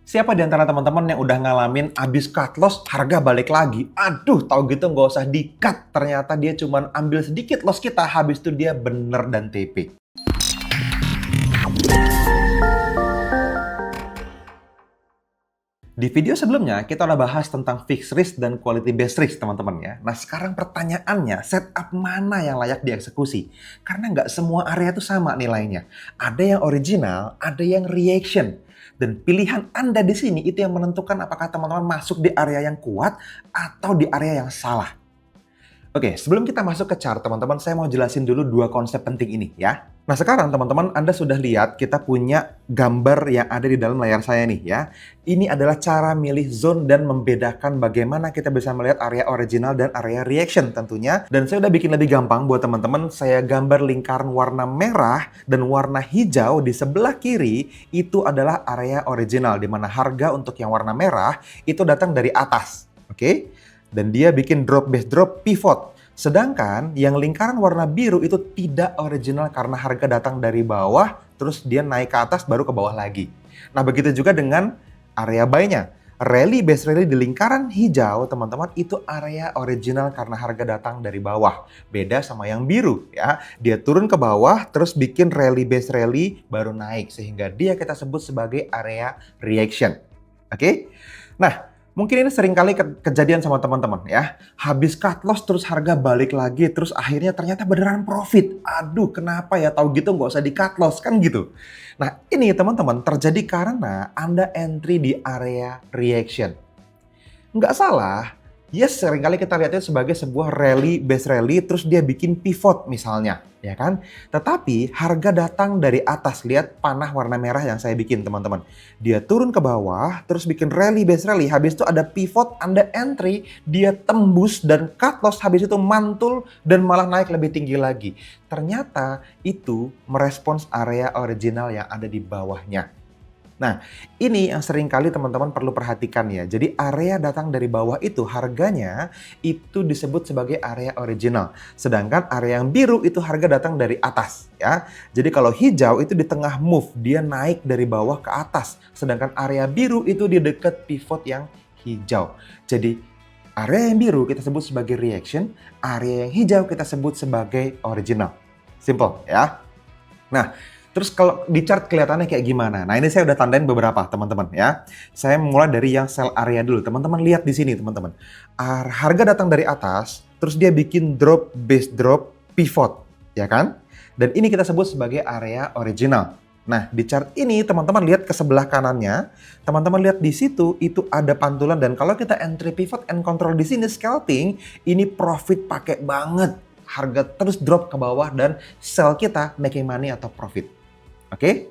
Siapa di antara teman-teman yang udah ngalamin abis cut loss, harga balik lagi? Aduh, tahu gitu nggak usah di-cut. Ternyata dia cuma ambil sedikit loss kita, habis itu dia bener dan TP. Di video sebelumnya, kita udah bahas tentang fixed risk dan quality based risk, teman-teman ya. Nah, sekarang pertanyaannya, setup mana yang layak dieksekusi? Karena nggak semua area itu sama nilainya. Ada yang original, ada yang reaction. Dan pilihan Anda di sini itu yang menentukan apakah teman-teman masuk di area yang kuat atau di area yang salah. Oke, sebelum kita masuk ke chart, teman-teman, saya mau jelasin dulu dua konsep penting ini ya. Nah, sekarang teman-teman, Anda sudah lihat kita punya gambar yang ada di dalam layar saya nih ya. Ini adalah cara milih zone dan membedakan bagaimana kita bisa melihat area original dan area reaction tentunya. Dan saya udah bikin lebih gampang buat teman-teman, saya gambar lingkaran warna merah dan warna hijau di sebelah kiri itu adalah area original, di mana harga untuk yang warna merah itu datang dari atas. Oke? Dan dia bikin drop base drop pivot. Sedangkan yang lingkaran warna biru itu tidak original karena harga datang dari bawah, terus dia naik ke atas baru ke bawah lagi. Nah, begitu juga dengan area buy-nya. Rally base rally di lingkaran hijau, teman-teman, itu area original karena harga datang dari bawah. Beda sama yang biru ya. Dia turun ke bawah terus bikin rally base rally baru naik sehingga dia kita sebut sebagai area reaction. Oke? Nah, mungkin ini sering kali kejadian sama teman-teman ya. Habis cut loss terus harga balik lagi. Terus akhirnya ternyata beneran profit. Aduh, kenapa ya? Tahu gitu nggak usah di cut loss kan gitu. Nah, ini teman-teman terjadi karena Anda entry di area reaction. Nggak salah. Yes, seringkali kita lihatnya sebagai sebuah rally, base rally, terus dia bikin pivot misalnya, ya kan? Tetapi harga datang dari atas, lihat panah warna merah yang saya bikin teman-teman. Dia turun ke bawah, terus bikin rally, base rally, habis itu ada pivot, Anda entry, dia tembus dan cut loss, habis itu mantul dan malah naik lebih tinggi lagi. Ternyata itu merespons area original yang ada di bawahnya. Nah, ini yang sering kali teman-teman perlu perhatikan ya. Jadi area datang dari bawah itu harganya itu disebut sebagai area original. Sedangkan area yang biru itu harga datang dari atas ya. Jadi kalau hijau itu di tengah move, dia naik dari bawah ke atas. Sedangkan area biru itu di dekat pivot yang hijau. Jadi area yang biru kita sebut sebagai reaction, area yang hijau kita sebut sebagai original. Simple ya. Nah, terus kalau di chart kelihatannya kayak gimana? Nah, ini saya udah tandain beberapa, teman-teman ya. Saya mulai dari yang sell area dulu. Teman-teman lihat di sini, teman-teman. Harga datang dari atas, terus dia bikin drop, base drop, pivot, ya kan? Dan ini kita sebut sebagai area original. Nah, di chart ini teman-teman lihat ke sebelah kanannya, teman-teman lihat di situ itu ada pantulan dan kalau kita entry pivot and control di sini scalping, ini profit pakai banget. Harga terus drop ke bawah dan sell kita making money atau profit. Oke?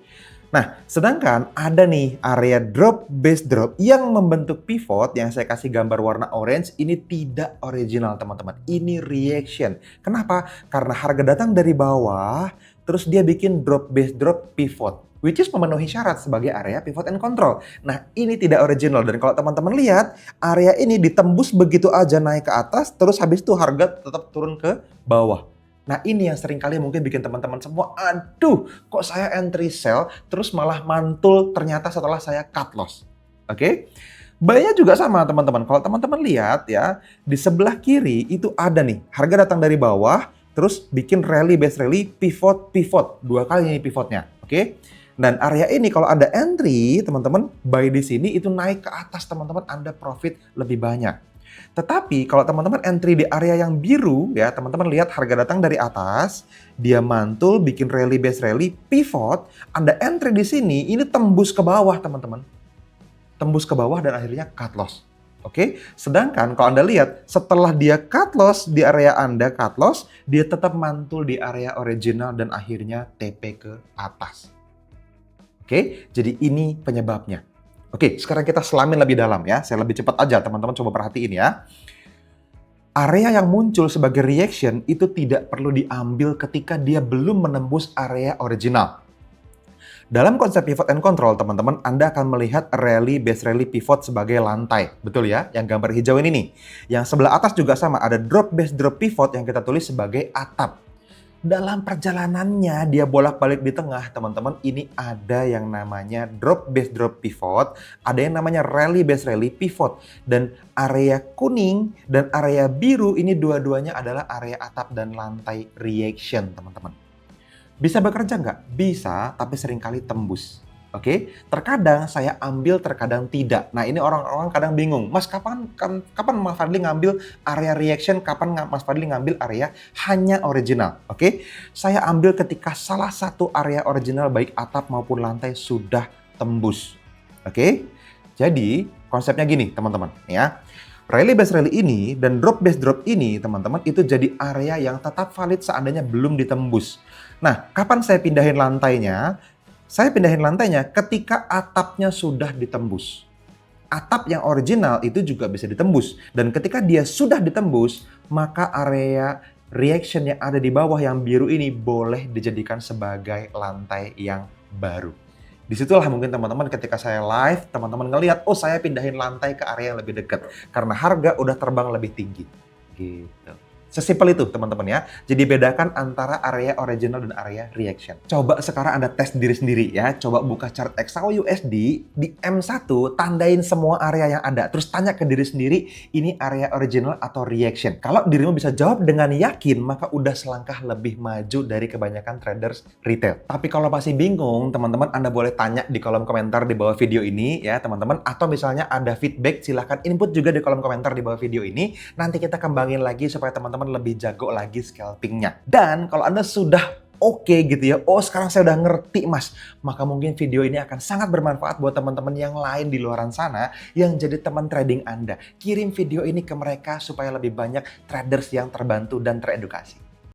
Nah, sedangkan ada nih area drop, base drop yang membentuk pivot yang saya kasih gambar warna orange, ini tidak original teman-teman. Ini reaction. Kenapa? Karena harga datang dari bawah, terus dia bikin drop, base drop, pivot. Which is memenuhi syarat sebagai area pivot and control. Nah, ini tidak original. Dan kalau teman-teman lihat, area ini ditembus begitu aja naik ke atas, terus habis itu harga tetap turun ke bawah. Nah, ini yang sering kali mungkin bikin teman-teman semua, aduh, kok saya entry sell, terus malah mantul ternyata setelah saya cut loss. Oke? Buy-nya juga sama, teman-teman. Kalau teman-teman lihat ya, di sebelah kiri itu ada nih, harga datang dari bawah, terus bikin rally, base rally, pivot, pivot. 2 kali ini pivotnya. Oke? Dan area ini kalau Anda entry, teman-teman, buy di sini itu naik ke atas, teman-teman, Anda profit lebih banyak. Tetapi kalau teman-teman entry di area yang biru ya, teman-teman lihat harga datang dari atas, dia mantul bikin rally base rally, pivot, Anda entry di sini, ini tembus ke bawah, teman-teman. Tembus ke bawah dan akhirnya cut loss. Oke? Sedangkan kalau Anda lihat setelah dia cut loss di area Anda cut loss, dia tetap mantul di area original dan akhirnya TP ke atas. Oke? Jadi ini penyebabnya. Oke, sekarang kita selamin lebih dalam ya. Saya lebih cepat aja, teman-teman coba perhatiin ya. Area yang muncul sebagai reaction itu tidak perlu diambil ketika dia belum menembus area original. Dalam konsep pivot and control, teman-teman, Anda akan melihat rally, base rally, pivot sebagai lantai. Betul ya? Yang gambar hijau ini nih. Yang sebelah atas juga sama, ada drop, base, drop, pivot yang kita tulis sebagai atap. Dalam perjalanannya dia bolak-balik di tengah, teman-teman, ini ada yang namanya drop base drop pivot, ada yang namanya rally base rally pivot. Dan area kuning dan area biru ini dua-duanya adalah area atap dan lantai reaction, teman-teman. Bisa bekerja nggak? Bisa, tapi seringkali tembus. Oke, terkadang saya ambil, terkadang tidak. Nah, ini orang-orang kadang bingung, Mas, kapan Mas Fadli ngambil area reaction, kapan Mas Fadli ngambil area hanya original? Oke, saya ambil ketika salah satu area original baik atap maupun lantai sudah tembus. Oke, jadi konsepnya gini, teman-teman, ya. Rally base rally ini dan drop base drop ini, teman-teman, itu jadi area yang tetap valid seandainya belum ditembus. Nah, kapan saya pindahin lantainya? Saya pindahin lantainya ketika atapnya sudah ditembus. Atap yang original itu juga bisa ditembus. Dan ketika dia sudah ditembus, maka area reaction yang ada di bawah yang biru ini boleh dijadikan sebagai lantai yang baru. Disitulah mungkin teman-teman ketika saya live, teman-teman ngelihat, oh saya pindahin lantai ke area yang lebih dekat. Karena harga udah terbang lebih tinggi. Gitu. Sesimpel itu teman-teman ya. Jadi bedakan antara area original dan area reaction. Coba sekarang Anda tes diri sendiri ya. Coba buka chart XAU USD di M1, tandain semua area yang ada. Terus tanya ke diri sendiri, ini area original atau reaction. Kalau dirimu bisa jawab dengan yakin, maka udah selangkah lebih maju dari kebanyakan traders retail. Tapi kalau masih bingung, teman-teman Anda boleh tanya di kolom komentar di bawah video ini ya teman-teman. Atau misalnya ada feedback, silahkan input juga di kolom komentar di bawah video ini. Nanti kita kembangin lagi supaya teman-teman lebih jago lagi scalpingnya. Dan kalau Anda sudah oke gitu ya, oh sekarang saya udah ngerti Mas, maka mungkin video ini akan sangat bermanfaat buat teman-teman yang lain di luaran sana yang jadi teman trading Anda. Kirim video ini ke mereka supaya lebih banyak traders yang terbantu dan teredukasi.